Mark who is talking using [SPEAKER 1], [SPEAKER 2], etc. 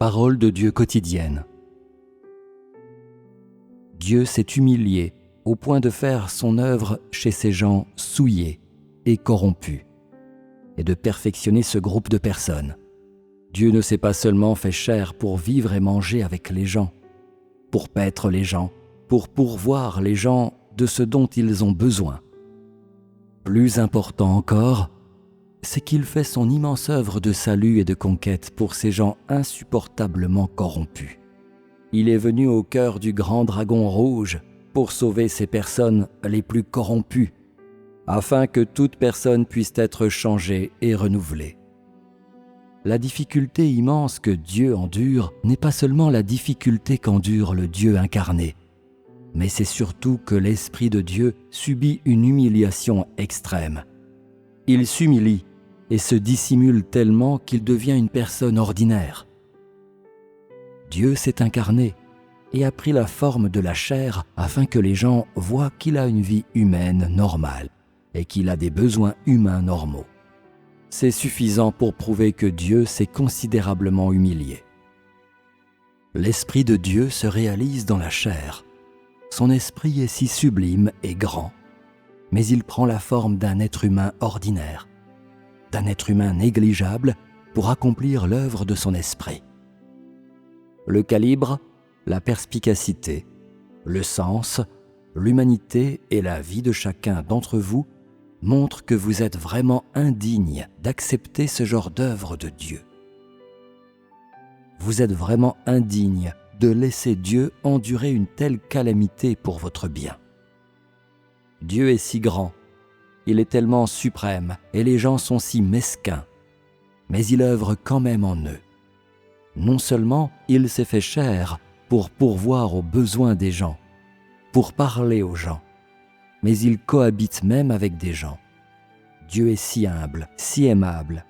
[SPEAKER 1] Parole de Dieu quotidienne. Dieu s'est humilié au point de faire son œuvre chez ces gens souillés et corrompus, et de perfectionner ce groupe de personnes. Dieu ne s'est pas seulement fait chair pour vivre et manger avec les gens, pour paître les gens, pour pourvoir les gens de ce dont ils ont besoin. Plus important encore, c'est qu'il fait son immense œuvre de salut et de conquête pour ces gens insupportablement corrompus. Il est venu au cœur du grand dragon rouge pour sauver ces personnes les plus corrompues, afin que toute personne puisse être changée et renouvelée. La difficulté immense que Dieu endure n'est pas seulement la difficulté qu'endure le Dieu incarné, mais c'est surtout que l'Esprit de Dieu subit une humiliation extrême. Il s'humilie et se dissimule tellement qu'il devient une personne ordinaire. Dieu s'est incarné et a pris la forme de la chair afin que les gens voient qu'il a une vie humaine normale et qu'il a des besoins humains normaux. C'est suffisant pour prouver que Dieu s'est considérablement humilié. L'Esprit de Dieu se réalise dans la chair. Son esprit est si sublime et grand, mais il prend la forme d'un être humain ordinaire, d'un être humain négligeable pour accomplir l'œuvre de son esprit. Le calibre, la perspicacité, le sens, l'humanité et la vie de chacun d'entre vous montrent que vous êtes vraiment indigne d'accepter ce genre d'œuvre de Dieu. Vous êtes vraiment indigne de laisser Dieu endurer une telle calamité pour votre bien. Dieu est si grand, il est tellement suprême et les gens sont si mesquins, mais il œuvre quand même en eux. Non seulement il s'est fait chair pour pourvoir aux besoins des gens, pour parler aux gens, mais il cohabite même avec des gens. Dieu est si humble, si aimable,